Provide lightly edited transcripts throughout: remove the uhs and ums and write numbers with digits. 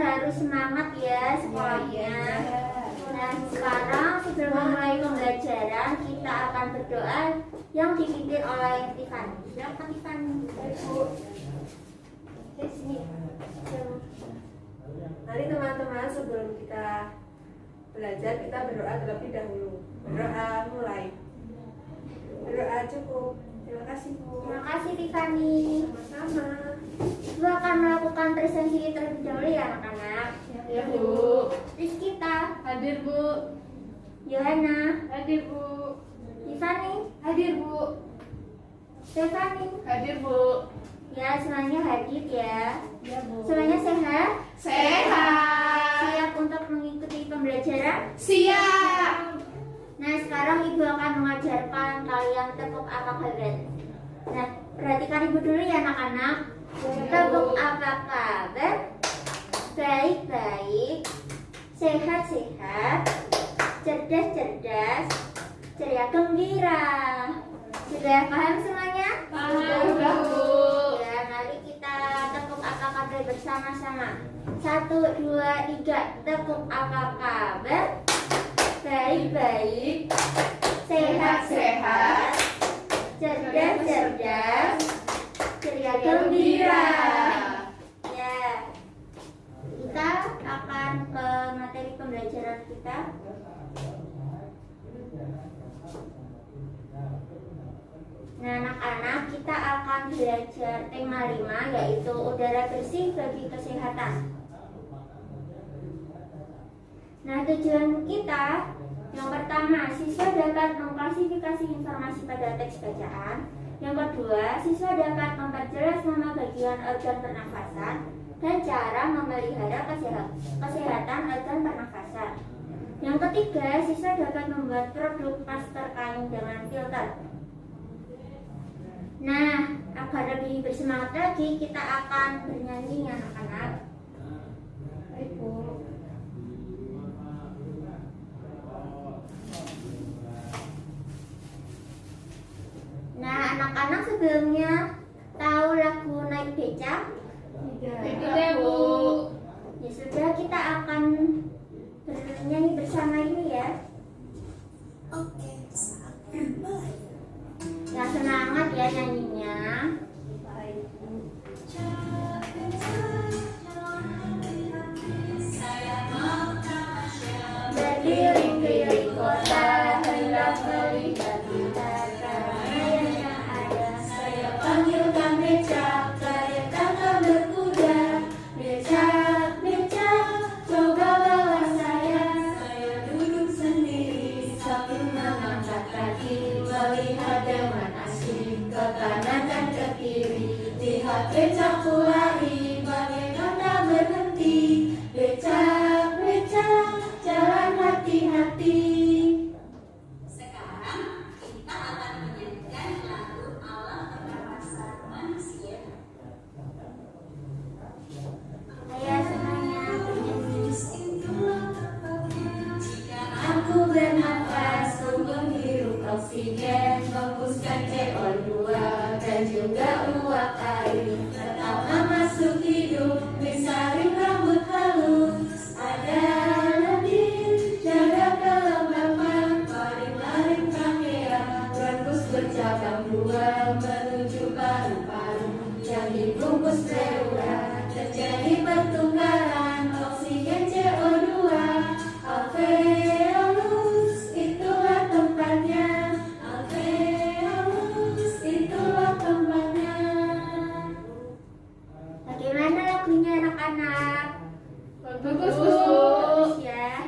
harus semangat ya sekolahnya. Nah, sekarang sebelum memulai pembelajaran kita akan berdoa yang dipimpin oleh Tiffany. Silakan Tiffany. Bu. Di sini. Mari teman-teman, sebelum kita belajar kita berdoa terlebih dahulu. Berdoa mulai. Berdoa cukup. Terima kasih Bu. Terima kasih Tiffany. Sama-sama. Ibu akan melakukan presensi terlebih dahulu ya anak-anak. Ya Bu. Rizkita, Hadir Bu. Yohana, Hadir Bu. Tiffany, Hadir Bu. Stephanie. Hadir Bu. Ya, semuanya hadir ya. Ya Bu. Semuanya sehat? Sehat. Siap untuk mengikuti pembelajaran? Siap. Nah, sekarang Ibu akan mengajarkan kalian tepuk apa kabar. Nah, perhatikan Ibu dulu ya anak-anak. Tepuk apa kabar? Baik-baik, sehat-sehat, cerdas-cerdas, ceria gembira. Sudah paham semuanya? Paham Bu. Ya, mari kita tepuk apa kabar bersama-sama. 1, 2, 3, tepuk apa kabar? Baik-baik, sehat-sehat, cerdas-cerdas, ceria gembira. Ya, kita akan ke materi pembelajaran kita. Nah, anak-anak, kita akan belajar tema 5, yaitu udara bersih bagi kesehatan. Nah, tujuan kita yang pertama, siswa dapat mengklasifikasi informasi pada teks bacaan. Yang kedua, siswa dapat memperjelas nama bagian organ pernafasan dan cara memelihara kesehatan organ pernafasan. Yang ketiga, siswa dapat membuat produk masker kain dengan filter. Nah, agar lebih bersemangat lagi, kita akan bernyanyi anak-anak. Baik Bu. Nah, anak-anak sebelumnya tahu lagu Naik Becak? Tidak Bu. Ya sudah, kita akan bernyanyi bersama ini ya. Oke, saatnya mulai. Ya, semangat ya nyanyinya. Baik Bu. Berkeliling-keliling kota, hendak melihat wisata yang ada. Saya panggilkan becak, saya tangkap berkuda. Becak, becak, coba bawa saya. Saya duduk sendiri sambil mengangkat kaki, melihat hewan asing ke kanan dan ke kiri. Lihat becakku lari, bagaimana berhenti. Becak, becak, jalan hati-hati. Sekarang kita akan menyanyikan lagu alam pernapasan manusia. Ayo semuanya bernyanyi. Jika Aku bernafas untuk menghirup oksigen, hembuskan CO2 dan juga uap air. Tetap masuk hidup, disaring rambut halus. Ada lebih, jaga kelembapan, maring-maring trachea, bronkus bercabang dua menuju paru-paru yang dibungkus pleura. Terjadi pertukaran oksigen CO2. Alveolus, itulah tempatnya. Alveolus, itulah tempatnya. Bagaimana lagunya anak-anak? Bagus Bu. Bagus ya.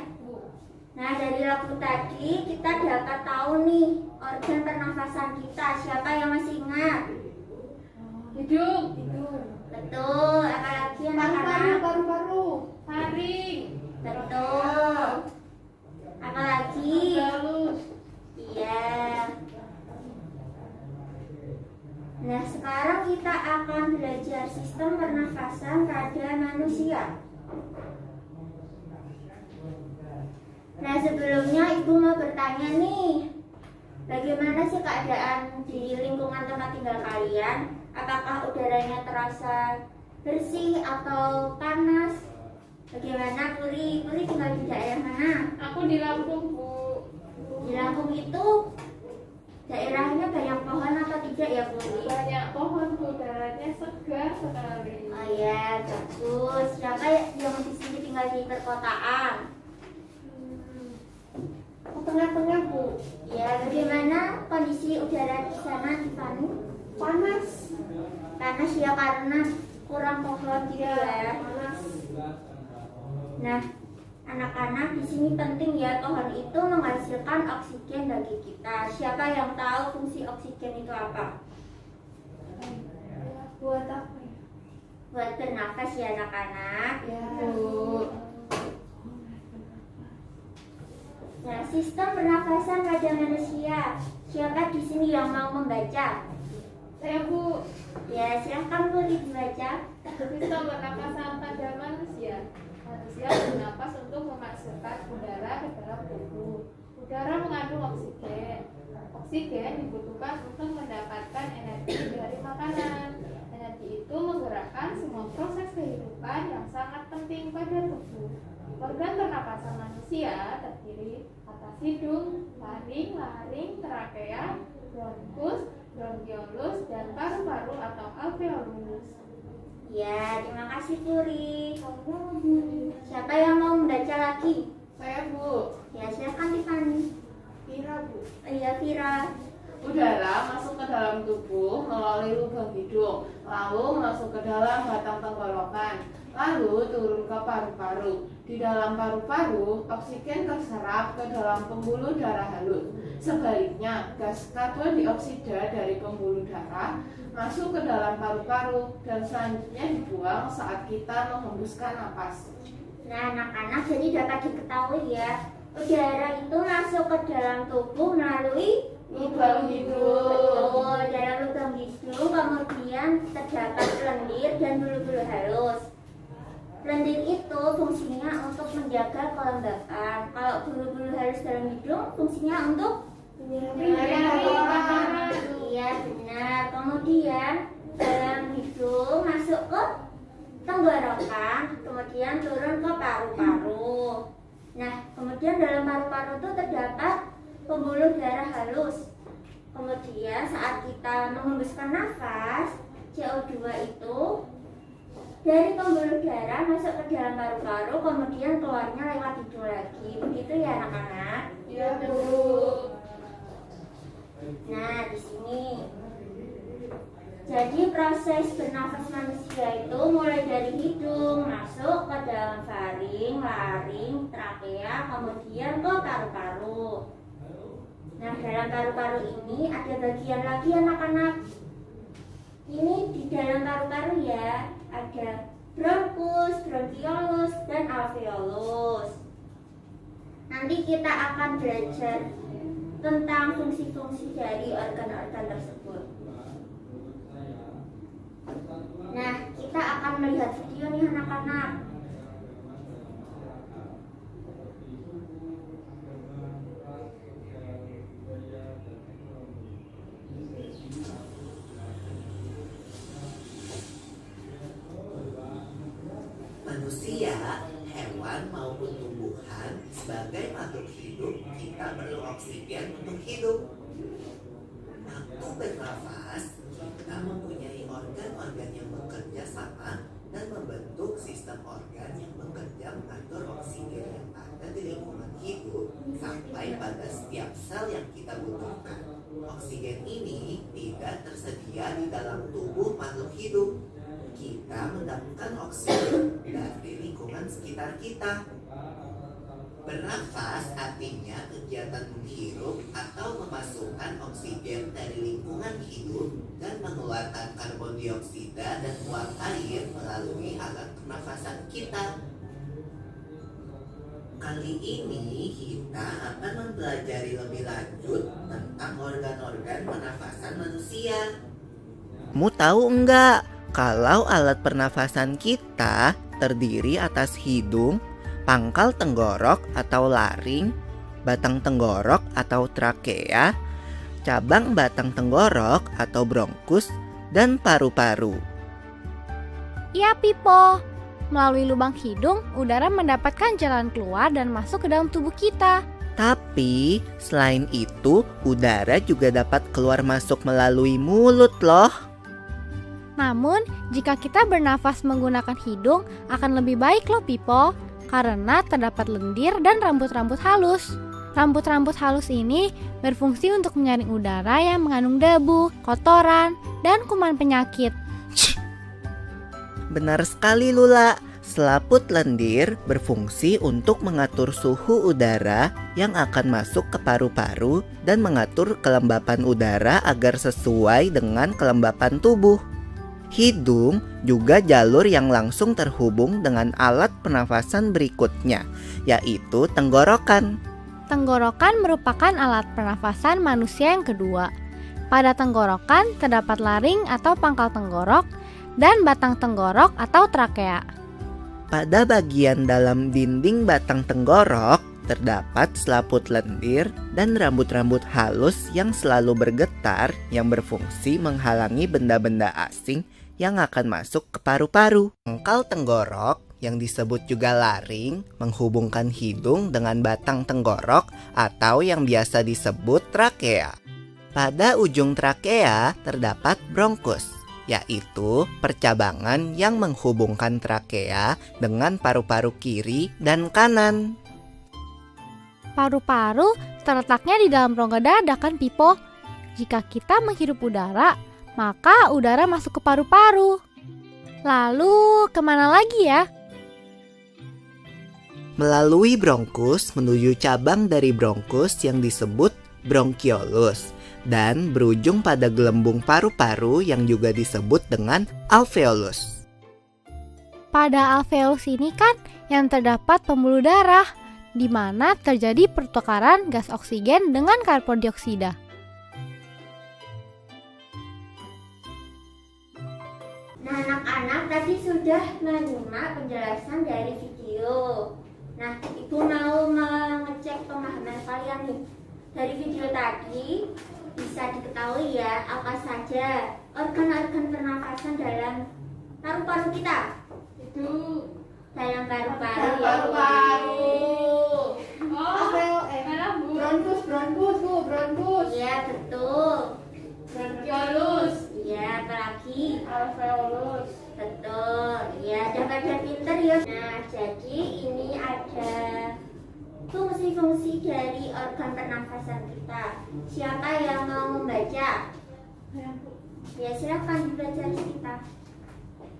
Nah, dari lagu tadi kita dapat tahu nih organ pernafasan kita. Siapa yang masih ingat? Hidung. Betul. Apalagi anak-anak? Paru-paru. Faring. Betul. Apalagi? Halus. Iya. Nah, sekarang kita akan belajar sistem pernafasan pada manusia. Nah, sebelumnya Ibu mau bertanya nih, bagaimana sih keadaan di lingkungan tempat tinggal kalian? Apakah udaranya terasa bersih atau panas? Aku di Lampung, Bu. Di Lampung itu daerahnya banyak pohon atau tidak ya, Bu? Banyak pohon, Bu. Udaranya segar sekali. Oh ya, bagus. Siapa yang di sini tinggal di perkotaan? Ke tengah-tengah, Bu. Ya, bagaimana kondisi udara di sana, Tiffany? Panas. Panas ya karena kurang pohon gitu ya. Panas. Nah, anak-anak di sini penting ya, pohon itu menghasilkan oksigen bagi kita. Siapa yang tahu fungsi oksigen itu apa? Buat apa ya? Buat bernafas ya anak-anak. Ya, Bu. Nah, sistem pernafasan pada manusia. Siapa di sini yang mau membaca? Saya, Bu. Ya, silahkan Bu dibaca. Sistem pernapasan pada manusia. Manusia bernapas untuk memasukkan udara ke dalam tubuh. Udara mengandung oksigen. Oksigen dibutuhkan untuk mendapatkan energi dari makanan. Energi itu menggerakkan semua proses kehidupan yang sangat penting pada tubuh. Organ pernapasan manusia terdiri atas hidung, laring, trakea, bronkus, bronkiolus, dan paru-paru atau alveolus. Ya, terima kasih Puri. Siapa yang mau membaca lagi? Saya, Bu. Ya, silahkan Tiffany. Vira, Bu. Iya, Vira. Udara masuk ke dalam tubuh melalui lubang hidung, lalu masuk ke dalam batang tenggorokan, lalu turun ke paru-paru. Di dalam paru-paru, oksigen terserap ke dalam pembuluh darah halus. Sebaliknya, gas karbon dioksida dari pembuluh darah masuk ke dalam paru-paru dan selanjutnya dibuang saat kita menghembuskan napas. Nah, anak-anak jadi dapat diketahui ya, udara itu masuk ke dalam tubuh melalui Lubang hidung. Betul, dalam lubang hidung kemudian terdapat lendir dan bulu-bulu halus. Lendir itu fungsinya untuk menjaga kelembapan. Kalau bulu-bulu halus dalam hidung fungsinya untuk Menyaring makanan. Iya benar. Kemudian dalam hidung masuk ke tenggorokan, kemudian turun ke paru-paru. Nah, kemudian dalam paru-paru itu terdapat pembuluh darah halus. Kemudian saat kita menghembuskan nafas, CO2 itu dari pembuluh darah masuk ke dalam paru-paru, kemudian keluarnya lewat hidung lagi. Begitu ya anak-anak? Ya, Bu. Nah, di sini. Jadi proses bernafas manusia itu mulai dari hidung masuk ke dalam faring, laring, trakea, kemudian ke paru-paru. Nah, dalam paru-paru ini ada bagian lagi anak-anak. Ini di dalam paru-paru ya, ada bronkus, bronkiolus, dan alveolus. Nanti kita akan belajar tentang fungsi-fungsi dari organ-organ tersebut. Nah, kita akan melihat video nih anak-anak. Manusia, hewan maupun tumbuhan, sebagai makhluk hidup, kita perlu oksigen untuk hidup. Waktu bernafas, kita mempunyai organ-organ yang bekerja sama dan membentuk sistem organ yang bekerja mengatur oksigen yang ada di lingkungan hidup sampai pada setiap sel yang kita butuhkan. Oksigen ini tidak tersedia di dalam tubuh makhluk hidup. Kita mendapatkan oksigen dari lingkungan sekitar kita. Bernafas artinya kegiatan menghirup atau memasukkan oksigen dari lingkungan hidup dan mengeluarkan karbon dioksida dan uap air melalui alat pernafasan kita. Kali ini kita akan mempelajari lebih lanjut tentang organ-organ pernafasan manusia. Kamu tahu enggak kalau alat pernafasan kita terdiri atas hidung, pangkal tenggorok atau laring, batang tenggorok atau trakea, cabang batang tenggorok atau bronkus, dan paru-paru. Iya, Pipo. melalui lubang hidung, udara mendapatkan jalan keluar dan masuk ke dalam tubuh kita. Tapi selain itu, udara juga dapat keluar masuk melalui mulut loh. Namun, jika kita bernafas menggunakan hidung, akan lebih baik loh Pipo, karena terdapat lendir dan rambut-rambut halus. Rambut-rambut halus ini berfungsi untuk menyaring udara yang mengandung debu, kotoran, dan kuman penyakit. Benar sekali Lula, selaput lendir berfungsi untuk mengatur suhu udara yang akan masuk ke paru-paru dan mengatur kelembapan udara agar sesuai dengan kelembapan tubuh. Hidung juga jalur yang langsung terhubung dengan alat pernafasan berikutnya, yaitu tenggorokan. Tenggorokan merupakan alat pernafasan manusia yang kedua. Pada tenggorokan terdapat laring atau pangkal tenggorok dan batang tenggorok atau trakea. Pada bagian dalam dinding batang tenggorok terdapat selaput lendir dan rambut-rambut halus yang selalu bergetar yang berfungsi menghalangi benda-benda asing yang akan masuk ke paru-paru. Pangkal tenggorok yang disebut juga laring menghubungkan hidung dengan batang tenggorok atau yang biasa disebut trakea. Pada ujung trakea terdapat bronkus, yaitu percabangan yang menghubungkan trakea dengan paru-paru kiri dan kanan. Paru-paru terletaknya di dalam rongga dada kan Pipo? Jika kita menghirup udara, maka udara masuk ke paru-paru. Lalu kemana lagi ya? Melalui bronkus menuju cabang dari bronkus yang disebut bronkiolus dan berujung pada gelembung paru-paru yang juga disebut dengan alveolus. Pada alveolus ini kan yang terdapat pembuluh darah, di mana terjadi pertukaran gas oksigen dengan karbon dioksida. Nah, anak-anak tadi sudah menyimak penjelasan dari video. Nah, Ibu mau mengecek pemahaman kalian nih. Dari video tadi bisa diketahui ya apa saja organ-organ pernafasan dalam paru-paru kita. Itu Dalam paru-paru ya. Paru-paru. Oh, mana Bu? Bronkus. Iya, betul. Bronkiolus. Iya, apalagi? Alveolus. Betul. Iya, udah pada pinter ya. Nah, jadi ini ada fungsi-fungsi dari organ pernafasan kita. Siapa yang mau membaca? Ya, silakan dibaca kita.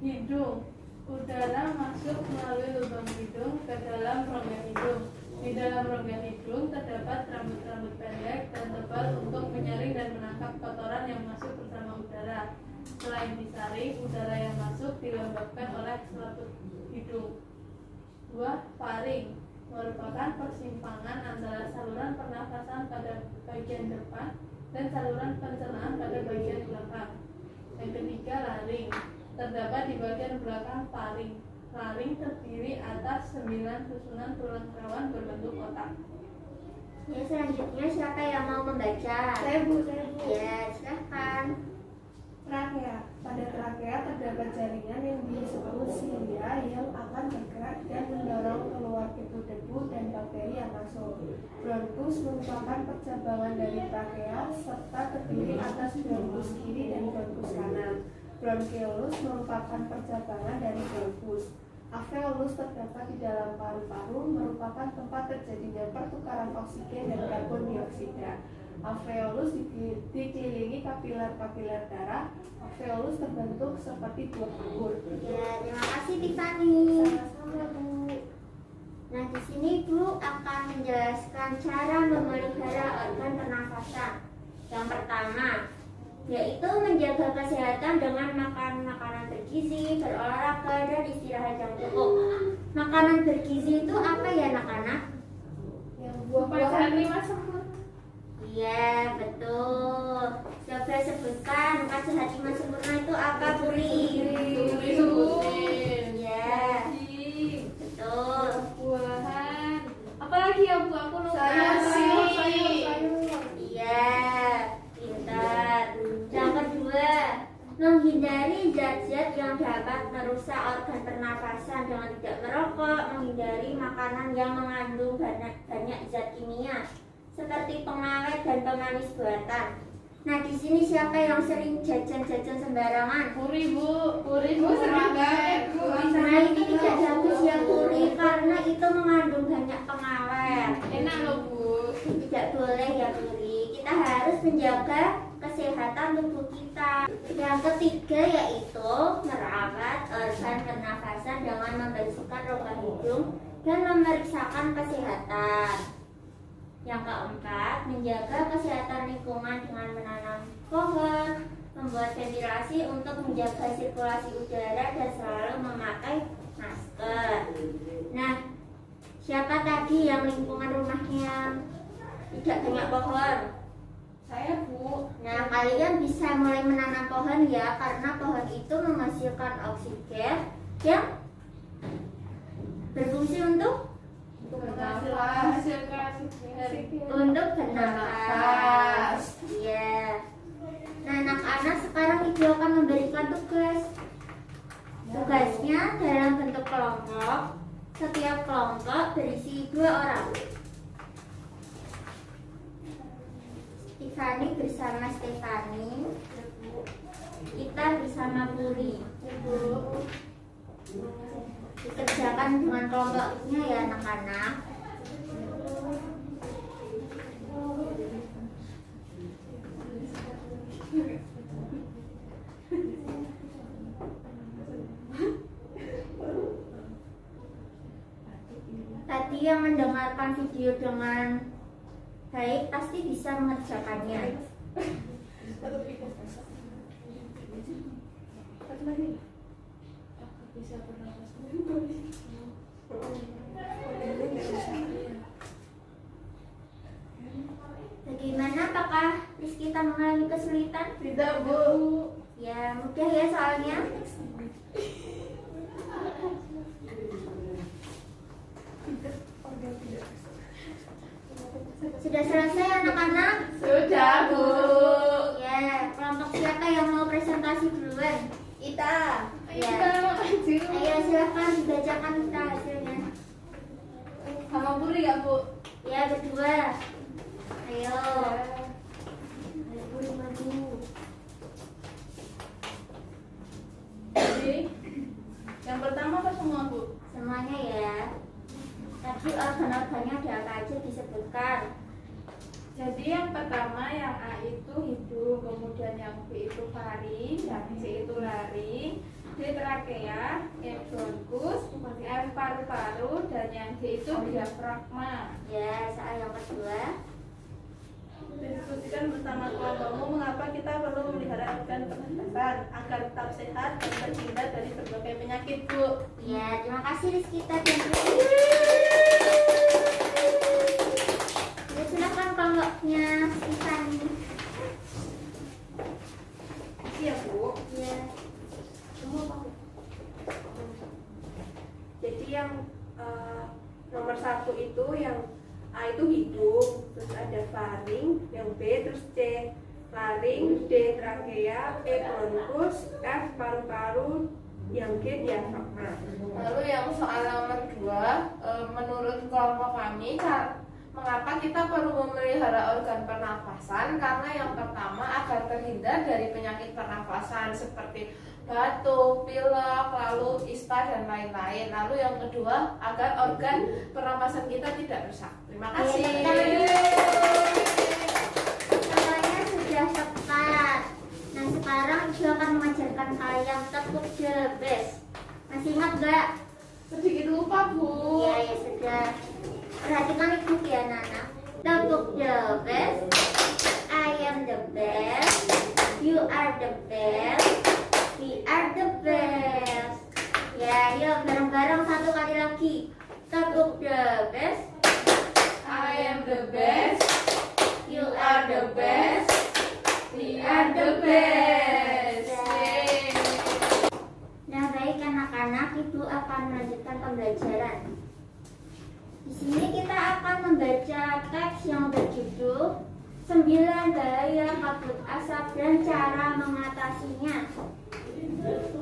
Hidung. Udara masuk melalui lubang hidung ke dalam rongga hidung. Di dalam rongga hidung terdapat rambut-rambut pendek dan tebal untuk menyaring dan menangkap kotoran yang masuk bersama udara. Selain disaring, udara yang masuk dilembabkan oleh selaput hidung. 2. Faring merupakan persimpangan antara saluran pernafasan pada bagian depan dan saluran pencernaan pada bagian belakang. Yang ketiga, laring terdapat di bagian belakang faring. Laring terdiri atas 9 susunan tulang rawan berbentuk kotak. Ya, selanjutnya siapa yang mau membaca? Saya Bu. Ya, silakan. Trakea. Pada trakea terdapat jaringan yang disebut silia yang akan bergerak dan mendorong keluar debu-debu dan bakteri yang masuk. Bronkus merupakan percabangan dari trakea serta terdiri atas bronkus kiri dan bronkus kanan. Bronkiolus merupakan percabangan dari bronkus. Alveolus terdapat di dalam paru-paru, merupakan tempat terjadinya pertukaran oksigen dan karbon dioksida. Alveolus dikelilingi kapiler-kapiler darah. Alveolus terbentuk seperti buah anggur. Ya, terima kasih Tiffany. Sama-sama Bu. Nah, di sini Bu akan menjelaskan cara memelihara organ pernafasan. Yang pertama, yaitu menjaga kesehatan dengan makan makanan bergizi, berolahraga, dan istirahat yang cukup. Makanan bergizi itu apa ya anak-anak? Yang Bacaan 5 sempurna. Iya, betul. Coba sebutkan 4 sehat 5 sempurna itu apa, Puri? Disebutin. Iya, betul. Buah-buahan. Apalagi ya Bu, aku lupa. Iya, pintar. Yang kedua, menghindari zat-zat yang dapat merusak organ pernafasan dengan tidak merokok, menghindari makanan yang mengandung banyak zat kimia seperti pengawet dan pemanis buatan. Nah, di sini siapa yang sering jajan-jajan sembarangan? Puri bu sering banget bu. Nah, ini tidak bagus ya Puri, karena itu mengandung banyak pengawet. Enak loh bu. Tidak boleh ya Puri. Kita harus menjaga kesehatan tubuh kita. Yang ketiga yaitu merawat organ pernafasan dengan membersihkan rongga hidung dan memeriksakan kesehatan. Yang keempat, menjaga kesehatan lingkungan dengan menanam pohon, membuat ventilasi untuk menjaga sirkulasi udara dan selalu memakai masker. Nah, siapa tadi yang lingkungan rumahnya tidak banyak pohon? Saya bu. Nah, kalian bisa mulai menanam pohon ya, karena pohon itu menghasilkan oksigen yang berfungsi untuk bernafas. Iya. Nah, anak-anak sekarang ibu akan memberikan tugas. Tugasnya dalam bentuk kelompok. Setiap kelompok berisi 2 orang. Tiffany bersama Stefani, kita bersama Puri. Dikerjakan dengan kelompoknya ya anak-anak. Tadi yang mendengarkan video dengan baik pasti bisa mengerjakannya. Bagaimana, apakah kita mengalami kesulitan? Tidak bu. Ya, mudah ya soalnya. Sudah selesai anak-anak? Sudah bu. Ya, kelompok siapa yang mau presentasi duluan? Kita. Ya. Maju. Ayo silakan dibacakan kita hasilnya. Sama Puri ya bu. Ya, berdua. Ayo. Ayo Puri maju. Jadi yang pertama apa semua bu? Semuanya ya. Tadi organ-organnya ada apa aja disebutkan. Jadi yang pertama yang A itu hidung, kemudian yang B itu faring, yang C itu laring, D trakea, E bronkus, F paru-paru, dan yang D itu diafragma. Ya, soal yang kedua. Diskusikan bersama kelompokmu mengapa kita perlu memelihara organ pernafasan agar tetap sehat dan terhindar dari berbagai penyakit, Bu. Ya, terima kasih Rizkita dan ya, silakan kelompoknya Tiffany. Iya, Bu. Ya. Jadi yang nomor 1 itu yang A itu hidung, terus ada faring, yang B terus C laring, D trakea, E bronkus, F paru-paru, yang G diafragma. Lalu yang soal nomor 2, menurut kelompok kami, mengapa kita perlu memelihara organ pernafasan? Karena yang pertama agar terhindar dari penyakit pernafasan seperti batuk, pilek, lalu ispa dan lain-lain. Lalu yang kedua agar organ pernafasan kita tidak rusak. Terima kasih. Semuanya sudah tepat. Nah, sekarang Ibu akan mengajarkan kalian tepuk the best. Masih ingat gak? Sedikit lupa bu. Ya, ya sudah. Perhatikan Ibu ya, Nana. Tepuk the best. I am the best. You are the best. We are the best. Ya, yuk bareng-bareng satu kali lagi. Tepuk the best. I am the best. You are the best. We are the best. Yeay. Nah, baik anak-anak, Ibu akan melanjutkan pembelajaran. Di sini kita akan membaca teks yang berjudul 9 bahaya kabut asap dan cara mengatasinya.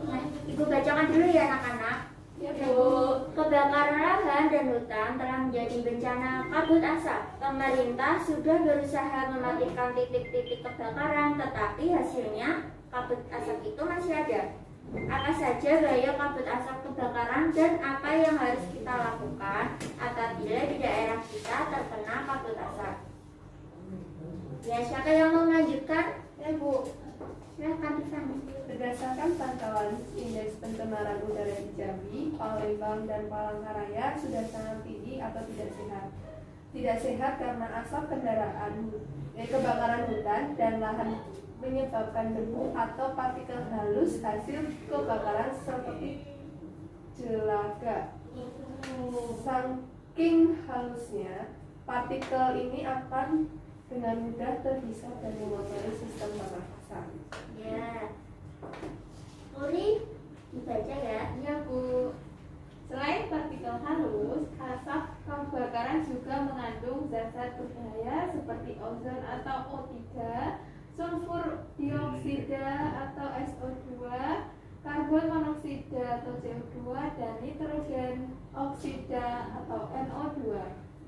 Nah, Ibu bacakan dulu ya anak-anak. Ya, Bu. Kebakaran lahan dan hutan telah menjadi bencana kabut asap. Pemerintah sudah berusaha mematikan titik-titik kebakaran, tetapi hasilnya kabut asap itu masih ada. Apa saja bahaya kabut asap kebakaran dan apa yang harus kita lakukan apabila di daerah kita terkena kabut asap? Ya, siapa yang mau melanjutkan? Ya Bu, Silahkan Tiffany. berdasarkan pantauan indeks pencemaran udara di Jambi, Palembang, dan Palangkaraya sudah sangat tinggi atau tidak sehat. Tidak sehat karena asap kendaraan, kebakaran hutan dan lahan menyebabkan debu atau partikel halus hasil kebakaran seperti jelaga. Saking halusnya, partikel ini akan dengan mudah terhisap dan mengotori sistem pernafasan. Ya. Uli, dibaca ya. Ya, Bu. Selain partikel halus, asap kebakaran juga mengandung zat-zat berbahaya seperti ozon atau O3, sulfur dioksida atau SO2, karbon monoksida atau CO2, dan nitrogen oksida atau NO2.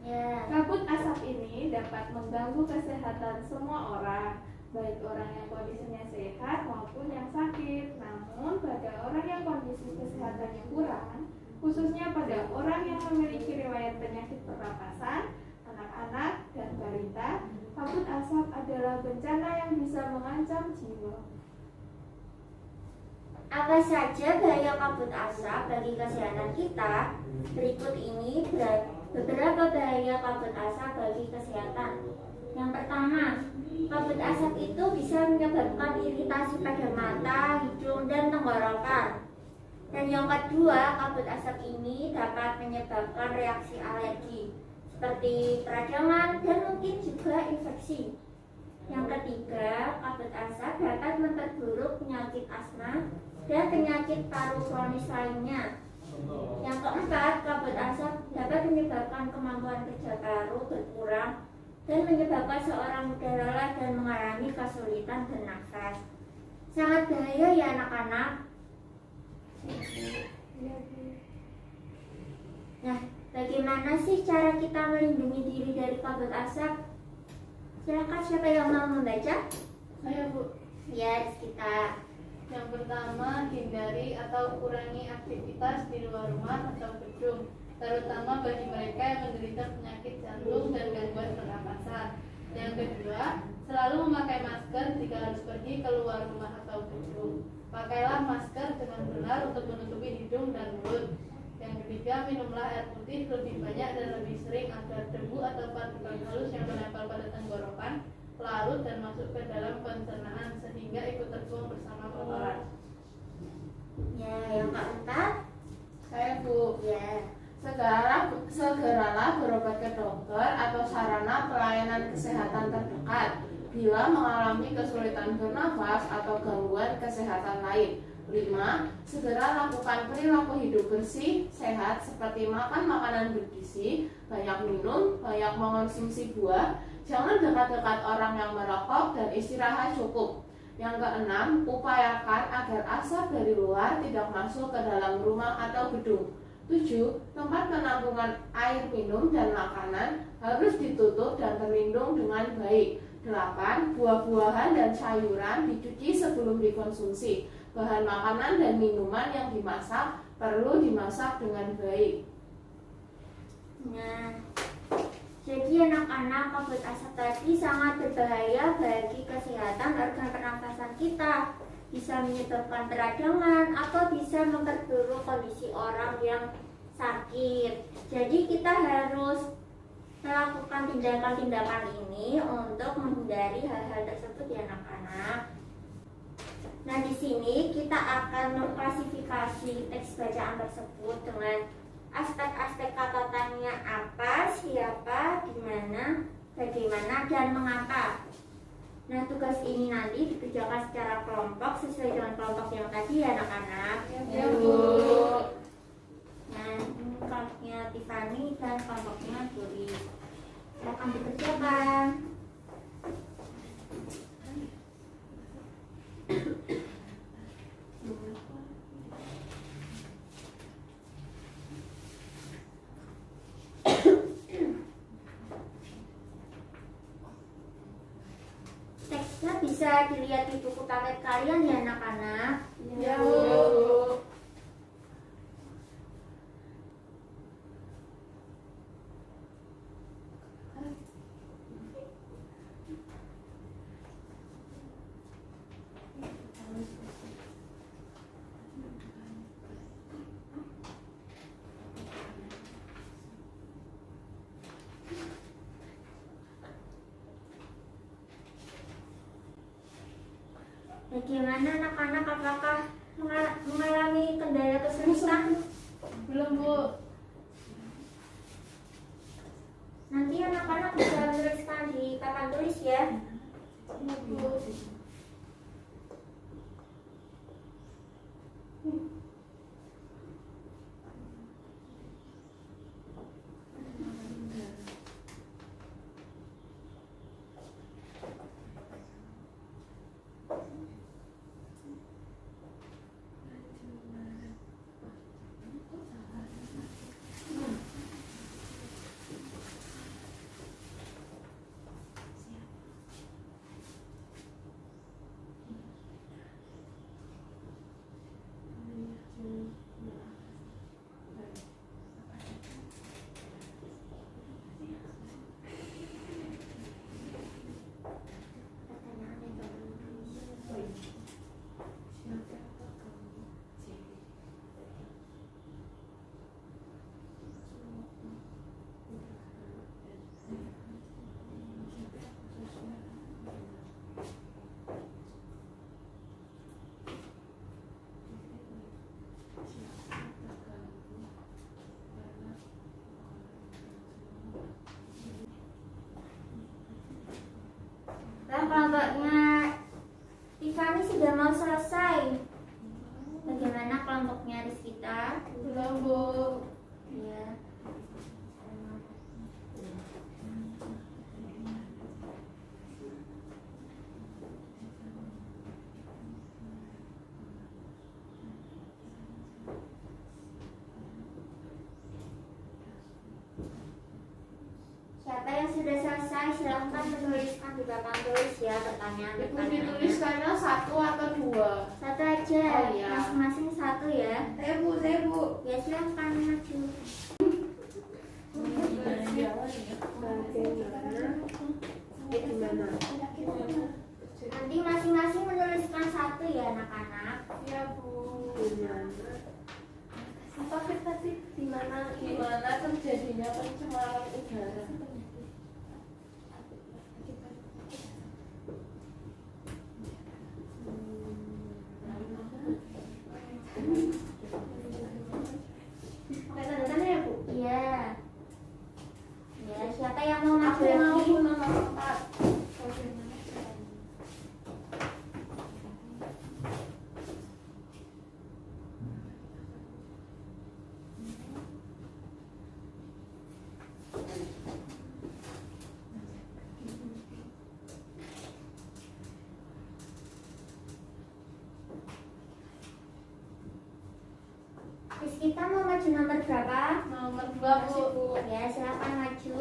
Ya. Kabut asap ini dapat mengganggu kesehatan semua orang, baik orang yang kondisinya sehat maupun yang sakit. Namun pada orang yang kondisi kesehatannya kurang, khususnya pada orang yang memiliki riwayat penyakit pernapasan, anak-anak, dan balita, kabut asap adalah bencana yang bisa mengancam jiwa. Apa saja bahaya kabut asap bagi kesehatan kita? Berikut ini beberapa bahaya kabut asap bagi kesehatan. Yang pertama, kabut asap itu bisa menyebabkan iritasi pada mata, hidung, dan tenggorokan. Dan yang kedua, kabut asap ini dapat menyebabkan reaksi alergi seperti peradangan dan mungkin juga infeksi. Yang ketiga, kabut asap dapat memperburuk penyakit asma dan penyakit paru kronis lainnya. Yang keempat, kabut asap dapat menyebabkan kemampuan kerja paru berkurang dan menyebabkan seorang mudah lelah dan mengalami kesulitan bernafas. Sangat bahaya ya anak-anak. Nah, bagaimana sih cara kita melindungi diri dari kabut asap? Silakan, siapa yang mau membaca? Ayo, Bu. Ya, kita. Yang pertama, hindari atau kurangi aktivitas di luar rumah atau gedung, terutama bagi mereka yang menderita penyakit jantung dan gangguan pernapasan. Yang kedua, selalu memakai masker jika harus pergi keluar rumah atau gedung. Pakailah masker dengan benar untuk menutupi hidung dan mulut. Yang ketiga, minumlah air putih lebih banyak dan lebih sering agar debu atau partikel halus yang menempel pada tenggorokan larut dan masuk ke dalam pencernaan sehingga ikut terbuang bersama kotoran. Ya, yang keempat. Saya, Bu. Ya. Segeralah berobat ke dokter atau sarana pelayanan kesehatan terdekat bila mengalami kesulitan bernafas atau gangguan kesehatan lain. 5. Segera lakukan perilaku hidup bersih, sehat seperti makan makanan bergizi, banyak minum, banyak mengonsumsi buah, jangan dekat-dekat orang yang merokok, dan istirahat cukup. Yang keenam, upayakan agar asap dari luar tidak masuk ke dalam rumah atau gedung. 7. Tempat penampungan air minum dan makanan harus ditutup dan terlindung dengan baik. 8. Buah-buahan dan sayuran dicuci sebelum dikonsumsi. Bahan makanan dan minuman yang dimasak perlu dimasak dengan baik. Nah, jadi anak-anak, kabut asap tadi sangat berbahaya bagi kesehatan organ pernafasan kita. Bisa menyebabkan peradangan atau bisa memperburuk kondisi orang yang sakit. Jadi kita harus melakukan tindakan-tindakan ini untuk menghindari hal-hal tersebut ya anak-anak. Nah, di sini kita akan mengklasifikasi teks bacaan tersebut dengan aspek-aspek catatannya apa, siapa, di mana, bagaimana, dan mengapa. Nah, tugas ini nanti dikerjakan secara kelompok sesuai dengan kelompok yang tadi ya anak-anak. Ya, Bu. Nah, ini kelompoknya Tiffany dan kelompoknya Duri. Silakan dikerjakan. Teksnya bisa dilihat di buku paket kalian ya anak-anak. Ya, Bu. Bagaimana anak-anak, apakah mengalami kendala kesulitan? belum Bu. Nanti anak-anak bisa menuliskan di papan tulis ya. Nah, kelompoknya Tiffany sudah mau selesai. Bagaimana kelompoknya Rizkita? Belum Bu. Ya. Siapa yang sudah selesai silahkan menuliskan di papan tulis ya Ibu pertanyaan-pertanyaannya. dituliskannya 1 atau 2? Satu aja, Oh, iya. masing-masing satu ya. Saya Bu. Ya silahkan maju. Nanti masing-masing menuliskan satu ya anak-anak. Ya Bu. Gimana terjadinya pencemaran udara? Iya. Ya, siapa yang mau maju Aku mau lagi? nomor 4. Rizkita mau maju nomor berapa? Nomor 2 Bu. Ya, silakan maju.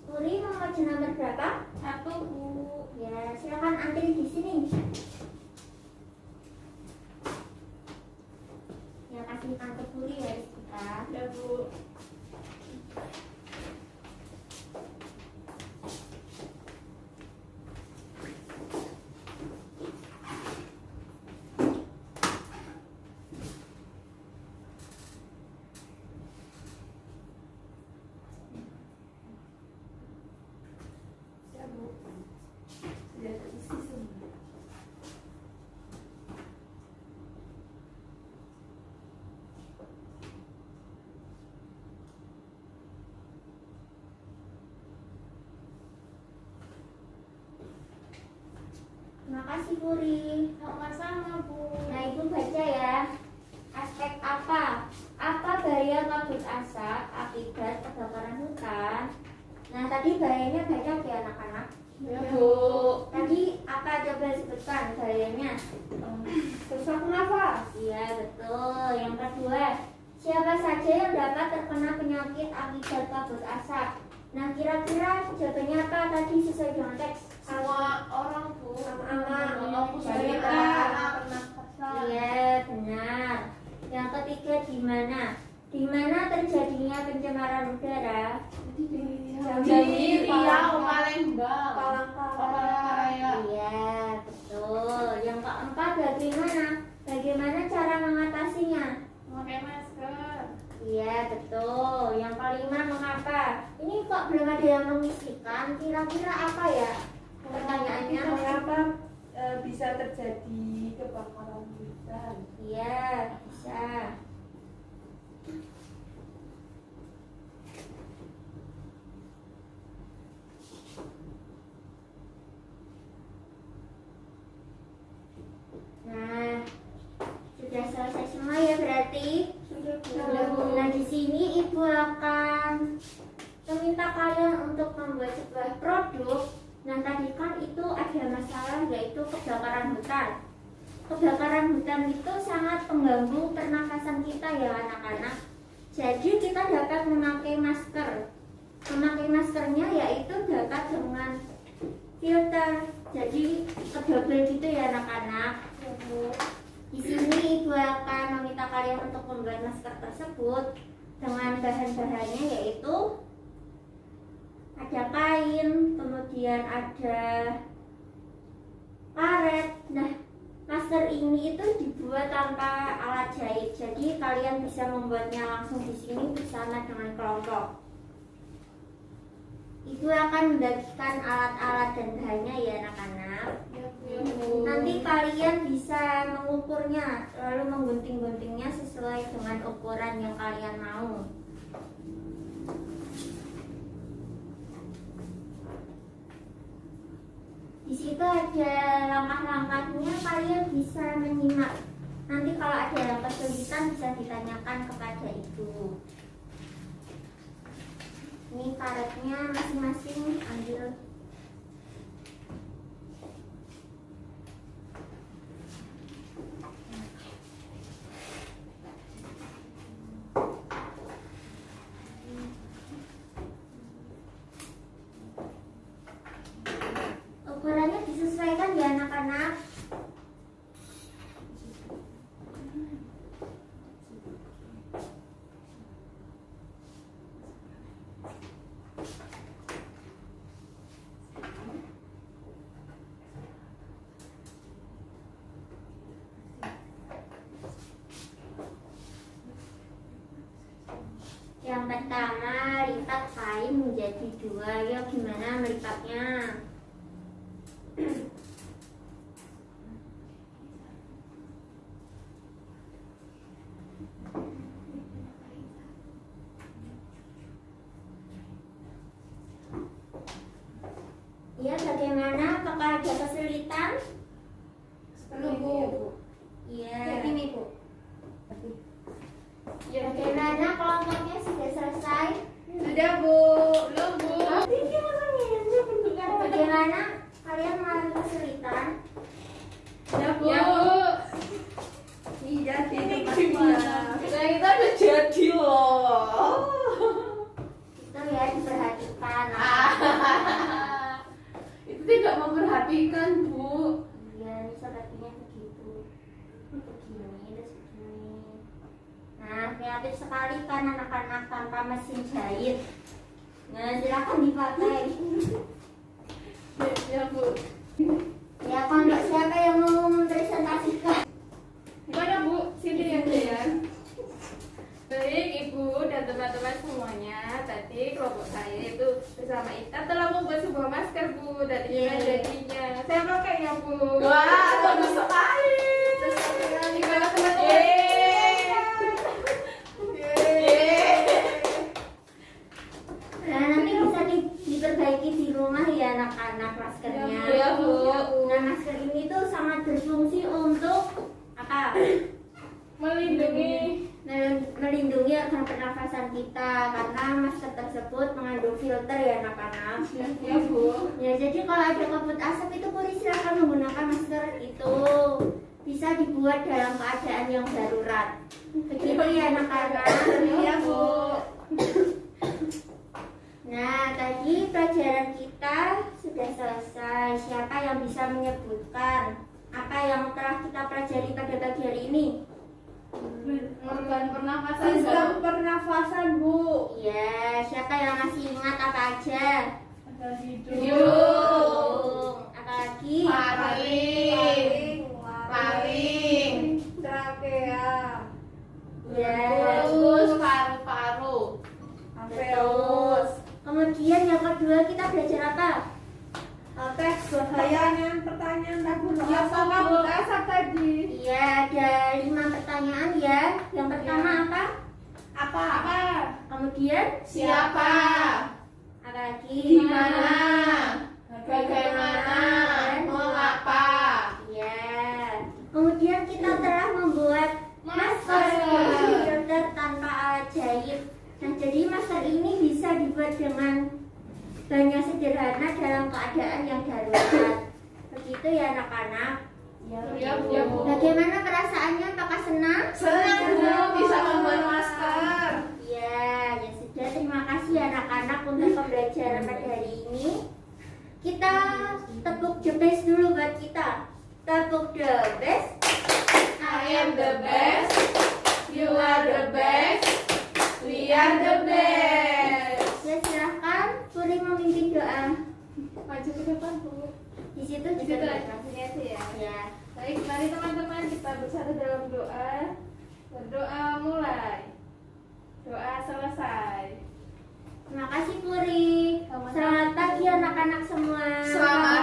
Puri mau maju nomor berapa? 1 Bu. Ya, silakan antri di sini. Ya, kasih tante Puri ya Rizkita. Ya Bu. Makasih Puri. Sama-sama Bu. Nah, Ibu baca ya. Aspek apa? Apa bahaya kabut asap akibat kebakaran hutan? Nah, tadi bahayanya banyak ya anak-anak. Ya Bu. Tadi apa coba sebutkan bahayanya? Sesak nafas. Iya, betul. Yang kedua, siapa saja yang dapat terkena penyakit akibat kabut asap? Nah, kira-kira jawabannya apa tadi sesuai dengan teks? Semua orang Bu. Anak-anak. Fokus Balita. pernafasan. Iya, benar. Yang ketiga, di mana? Di mana terjadinya pencemaran udara? Di Riau, Palembang, Palangkaraya. Iya, betul. Yang keempat, bagaimana? Bagaimana cara mengatasinya? Memakai masker. Iya, betul. Yang kelima, mengapa? Ini kok belum ada yang mengisikan? Kira-kira apa ya? Pertanyaannya. Mengapa bisa terjadi kebakaran hutan? Iya, bisa. Nah, sudah selesai semua ya berarti. Nah, di sini Ibu akan meminta kalian untuk membuat sebuah produk. Nah, tadi kan itu ada masalah yaitu kebakaran hutan. Kebakaran hutan itu sangat mengganggu pernafasan kita ya anak-anak. Jadi kita dapat memakai masker. Memakai maskernya yaitu dapat dengan filter. Jadi kedobel gitu ya anak-anak. Di sini Ibu akan meminta kalian untuk membuat masker tersebut dengan bahan-bahannya yaitu ada kain, kemudian ada karet. Nah, masker ini itu dibuat tanpa alat jahit. Jadi kalian bisa membuatnya langsung di sini bersama dengan kelompok. Ibu akan membagikan alat-alat dan bahannya ya anak-anak. Nanti kalian bisa mengukurnya, lalu menggunting-guntingnya sesuai dengan ukuran yang kalian mau. Di situ ada langkah-langkahnya, kalian bisa menyimak. Nanti kalau ada yang kesulitan bisa ditanyakan kepada ibu. Ini karetnya masing-masing ambil. Ukurannya disesuaikan ya anak-anak. Yang pertama, lipat kain menjadi dua. Ya, gimana melipatnya? Ya, bagaimana? Apakah ada kesulitan? Perlu Bu. Iya. Ini Bu. Bagaimana kelompoknya sudah selesai? Sudah Bu. Belum Bu. Bagaimana kalian mengalami kesulitan? Ya Bu. Iya, Ini gimana? Kita udah jadi loh. Itu ya diperhatikan. Itu tidak memperhatikan Bu. Iya, ini sepertinya begitu. Begini, terus begini. Nah, kreatif sekali kan anak-anak tanpa mesin jahit. Nah, silakan dipakai. Ya Bu. Ya, kelompok siapa yang mau mempresentasikan? Gimana Bu? Sini aja ya. Baik Ibu dan teman-teman semuanya, tadi kelompok saya itu bersama Ita telah membuat sebuah masker Bu. Dan inilah jadinya. Saya pakai ya Bu. Wah, bagus sekali. Gimana teman-teman? Nah, nanti bisa diperbaiki di rumah ya anak-anak maskernya. Ya, Bu. Nah, masker ini tuh pernafasan kita karena masker tersebut mengandung filter ya anak-anak. Ya Bu. Ya, jadi kalau ada kabut asap itu Puri silakan menggunakan masker itu. Bisa dibuat dalam keadaan yang darurat. Begitu ya anak-anak. Iya Bu. Nah, tadi pelajaran kita sudah selesai. Siapa yang bisa menyebutkan apa yang telah kita pelajari pada pagi hari ini? Organ pernafasan. Sistem pernafasan, Bu. Ya, siapa yang masih ingat apa aja? Ada Hidung. Apa lagi? Paling, trakea, Ya. terus paru-paru. Terus. Kemudian yang kedua kita belajar apa? teks bahayaan pertanyaan tabur Ya sama Bu asap tadi. Iya, ada 5 pertanyaan ya. Yang pertama apa? apa? Kemudian Siapa? apa lagi? Di mana? Bagaimana? Mengapa? Ya. Kemudian kita telah membuat masker filter tanpa alat jahit. Nah, jadi masker ini bisa dibuat dengan bahannya sederhana dalam keadaan yang darurat. Begitu ya anak-anak. Ya Bu. Bagaimana perasaannya? Apakah senang? Senang Bu bisa membuat masker. Ya, ya sudah. Terima kasih anak-anak untuk pembelajaran pada hari ini. Kita tepuk the best dulu buat kita. Tepuk the best. I am the best. You are the best. We are the best. Ya silahkan, Puri memimpin doa. Maju ke depan Bu. Di situ Di situ juga. langsungnya sih ya. Ya. Baik, mari teman-teman kita bersatu dalam doa. Berdoa mulai. Doa selesai. Terima kasih Puri. Selamat pagi anak-anak semua. Selamat